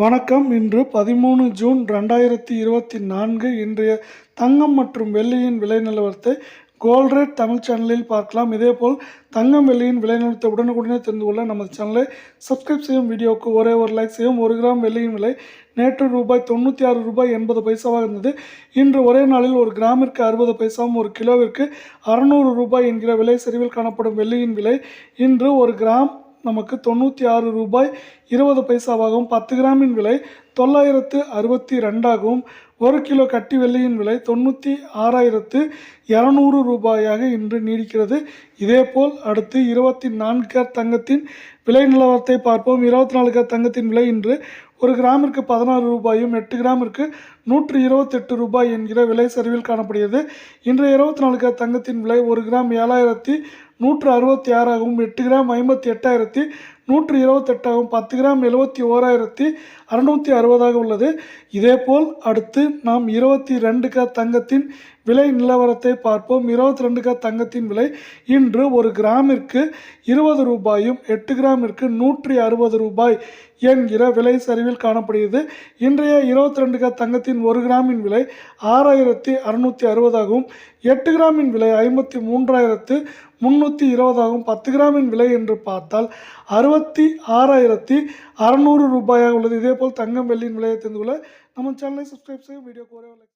வணக்கம். இன்று 13 ஜூன் 2024. இன்றைய தங்கம் மற்றும் வெள்ளியின் விலை நிலவரத்தை கோல்ட் ரேட் தமிழ் சேனலில் பார்க்கலாம். இதேபோல் தங்கம் வெள்ளியின் விலை நிலவரத்தை உடனுக்குடனே தெரிந்து கொள்ள நமது சேனலை சப்ஸ்கிரைப் செய்யும். வீடியோவுக்கு ஒரே ஒரு லைக் செய்யும். 1 கிராம் வெள்ளியின் விலை நேற்று ரூபாய் 96.80 பைசாவாக இருந்தது. இன்று ஒரே நாளில் 1 கிராமிற்கு 60 பைசாவும் 1 கிலோவிற்கு 600 ரூபாய் என்கிற விலை சரிவில் காணப்படும் வெள்ளியின் விலை இன்று 1 கிராம் நமக்கு 96 ரூபாய் 20 பைசாவாகவும் 10 கிராமின் விலை 962ஆகவும் 1 கிலோ கட்டி வெள்ளியின் விலை 96,200 ரூபாயாக இன்று நீடிக்கிறது. இதேபோல் அடுத்து 24 கேரட் தங்கத்தின் விலை நிலவரத்தை பார்ப்போம். 24 கேரட் தங்கத்தின் விலை இன்று 1 கிராமிற்கு 16 ரூபாயும் 8 கிராமிற்கு 128 ரூபாய் என்கிற விலை சரிவில் காணப்படுகிறது. இன்றைய 24 கேரட் தங்கத்தின் விலை 1 கிராம் 7,166ஆகவும் 8 கிராம் 58,128ஆகவும் 10 கிராம் 71,660ஆக உள்ளது. இதேபோல் அடுத்து நாம் 22 கேரட் தங்கத்தின் விலை நிலவரத்தை பார்ப்போம். 22 கேரட் தங்கத்தின் விலை இன்று 1 கிராமிற்கு 20 ரூபாயும் 8 கிராமிற்கு 160 ரூபாய் என்கிற விலை சரிவில் காணப்படுகிறது. இன்றைய 22 கேரட் தங்கத்தின் 1 கிராமின் விலை 6,660ஆகவும் 8 கிராமின் விலை 53,320ஆகவும் 10 கிராமின் விலை என்று பார்த்தால் 66,600 ரூபாயாக உள்ளது. இதேபோல் தங்கம் வெள்ளியின் விலையை தெரிந்து கொள்ள நம்ம சேனலை சப்ஸ்கிரைப் செய்யும். வீடியோக்கு ஒரே